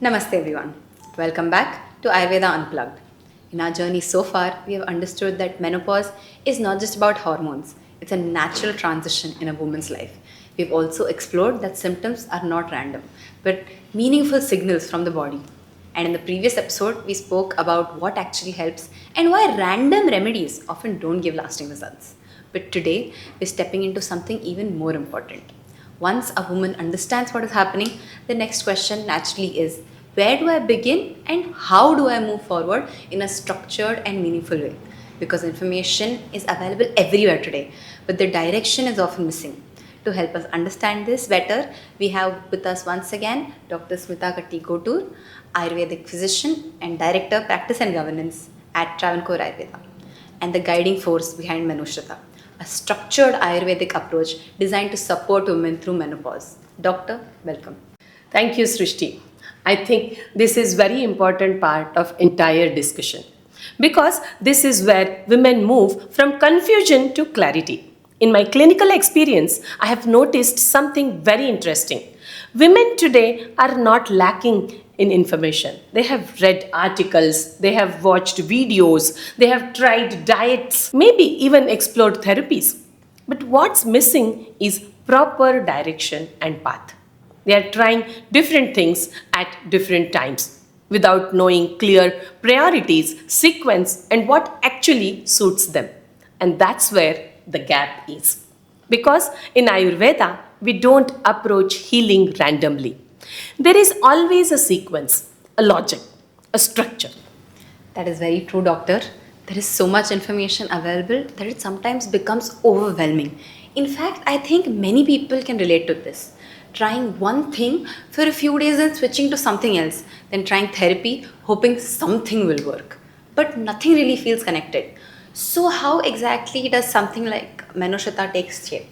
Namaste everyone. Welcome back to Ayurveda Unplugged. In our journey so far, we have understood that menopause is not just about hormones, it's a natural transition in a woman's life. We've also explored that symptoms are not random, but meaningful signals from the body. And in the previous episode, we spoke about what actually helps and why random remedies often don't give lasting results. But today, we're stepping into something even more important. Once a woman understands what is happening, the next question naturally is where do I begin and how do I move forward in a structured and meaningful way? Because information is available everywhere today, but the direction is often missing. To help us understand this better, we have with us once again Dr. Smita Kotur, Ayurvedic physician and Director Practice and Governance at Travancore Ayurveda, and the guiding force behind Menoswritta, a structured Ayurvedic approach designed to support women through menopause. Doctor, welcome. Thank you, Srishti. I think this is very important part of entire discussion because this is where women move from confusion to clarity. In my clinical experience, I have noticed something very interesting. Women today are not lacking in information. They have read articles, they have watched videos, they have tried diets, maybe even explored therapies. But what's missing is proper direction and path. They are trying different things at different times without knowing clear priorities, sequence, and what actually suits them. And that's where the gap is. Because in Ayurveda, we don't approach healing randomly. There is always a sequence, a logic, a structure. That is very true, doctor. There is so much information available that it sometimes becomes overwhelming. In fact, I think many people can relate to this. Trying one thing for a few days and switching to something else, then trying therapy, hoping something will work. But nothing really feels connected. So, how exactly does something like Menoswritta take shape?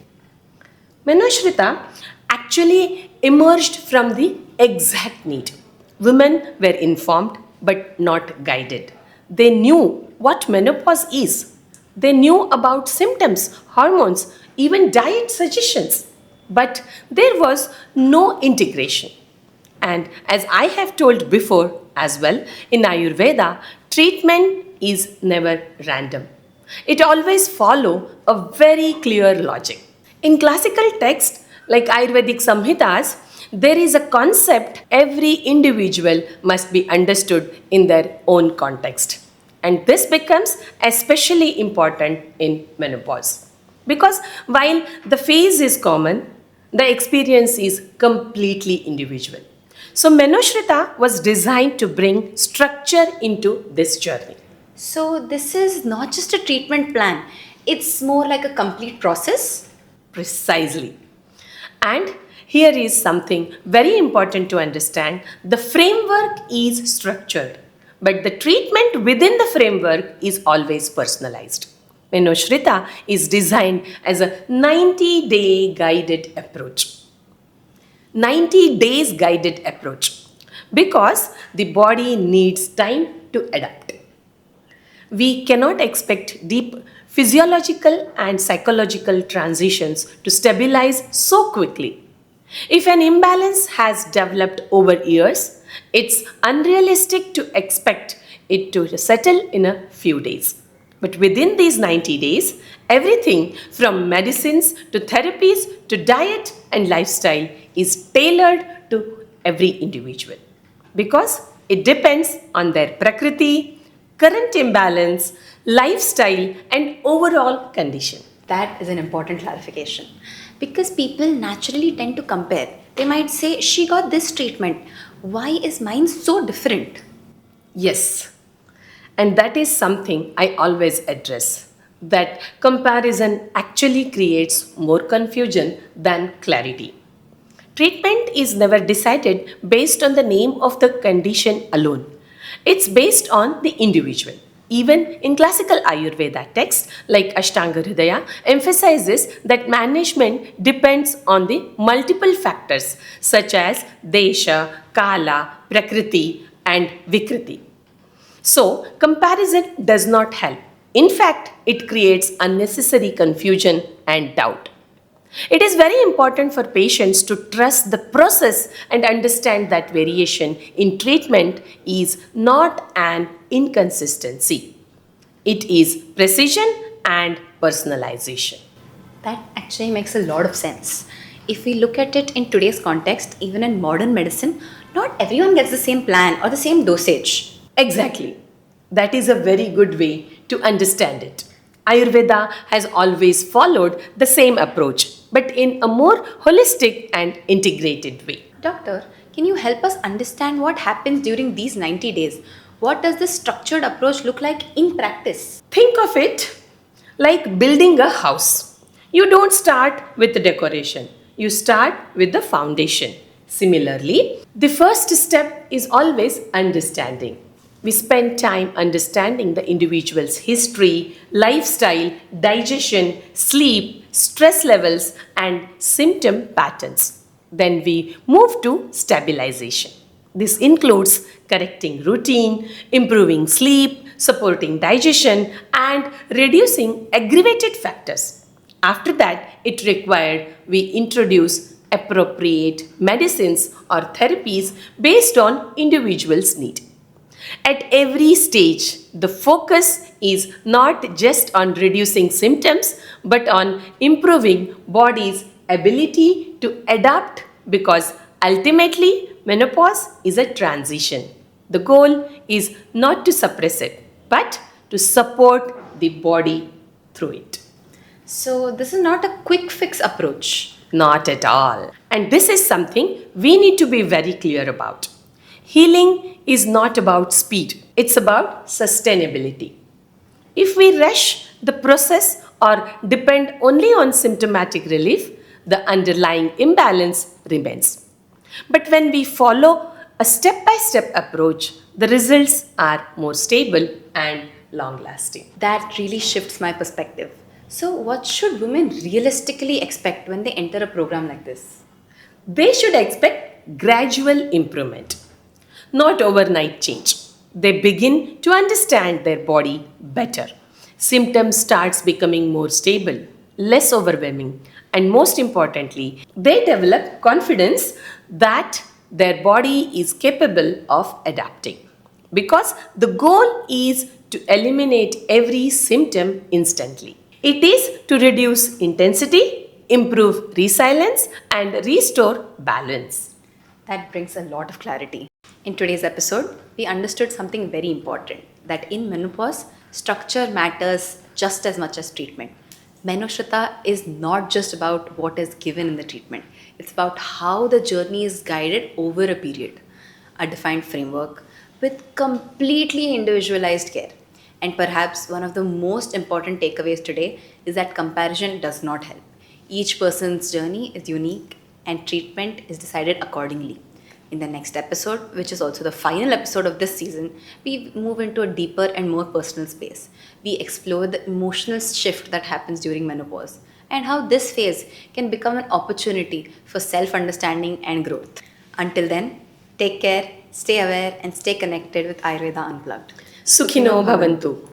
Menoswritta actually emerged from the exact need. Women were informed but not guided. They knew what menopause is. They knew about symptoms, hormones, even diet suggestions. But there was no integration. And as I have told before as well, in Ayurveda, treatment is never random. It always follow a very clear logic. In classical texts like Ayurvedic Samhitas, there is a concept every individual must be understood in their own context. And this becomes especially important in menopause. Because while the phase is common, the experience is completely individual. So Menoswritta was designed to bring structure into this journey. So, this is not just a treatment plan, it's more like a complete process. Precisely. And here is something very important to understand. The framework is structured, but the treatment within the framework is always personalized. Menoswritta is designed as a 90-day guided approach. 90 days guided approach because the body needs time to adapt. We cannot expect deep physiological and psychological transitions to stabilize so quickly. If an imbalance has developed over years, it's unrealistic to expect it to settle in a few days. But within these 90 days, everything from medicines to therapies to diet and lifestyle is tailored to every individual because it depends on their Prakriti, current imbalance, lifestyle, and overall condition. That is an important clarification because people naturally tend to compare. They might say, she got this treatment. Why is mine so different? Yes, and that is something I always address. That comparison actually creates more confusion than clarity. Treatment is never decided based on the name of the condition alone. It's based on the individual. Even in classical Ayurveda texts like Ashtanga Hridaya emphasizes that management depends on the multiple factors such as Desha, Kala, Prakriti and Vikriti. So, comparison does not help. In fact, it creates unnecessary confusion and doubt. It is very important for patients to trust the process and understand that variation in treatment is not an inconsistency. It is precision and personalization. That actually makes a lot of sense. If we look at it in today's context, even in modern medicine, not everyone gets the same plan or the same dosage. Exactly. That is a very good way to understand it. Ayurveda has always followed the same approach, but in a more holistic and integrated way. Doctor, can you help us understand what happens during these 90 days? What does this structured approach look like in practice? Think of it like building a house. You don't start with the decoration, you start with the foundation. Similarly, the first step is always understanding. We spend time understanding the individual's history, lifestyle, digestion, sleep, stress levels, and symptom patterns. Then we move to stabilization. This includes correcting routine, improving sleep, supporting digestion, and reducing aggravated factors. After that, it required we introduce appropriate medicines or therapies based on individual's need. At every stage, the focus is not just on reducing symptoms but on improving body's ability to adapt because ultimately menopause is a transition. The goal is not to suppress it but to support the body through it. So, this is not a quick fix approach. Not at all. And this is something we need to be very clear about. Healing is not about speed, it's about sustainability. If we rush the process or depend only on symptomatic relief, the underlying imbalance remains. But when we follow a step by step approach, the results are more stable and long lasting. That really shifts my perspective. So, what should women realistically expect when they enter a program like this? They should expect gradual improvement, not overnight change. They begin to understand their body better. Symptoms starts becoming more stable, less overwhelming, and most importantly, they develop confidence that their body is capable of adapting. Because the goal is to eliminate every symptom instantly. It is to reduce intensity, improve resilience, and restore balance. That brings a lot of clarity. In today's episode, we understood something very important, that in menopause, structure matters just as much as treatment. Menoswritta is not just about what is given in the treatment, it's about how the journey is guided over a period, a defined framework with completely individualized care. And perhaps one of the most important takeaways today is that comparison does not help. Each person's journey is unique and treatment is decided accordingly. In the next episode, which is also the final episode of this season, we move into a deeper and more personal space. We explore the emotional shift that happens during menopause and how this phase can become an opportunity for self understanding and growth. Until then, take care, stay aware, and stay connected with Ayurveda Unplugged. Sukhino Bhavantu.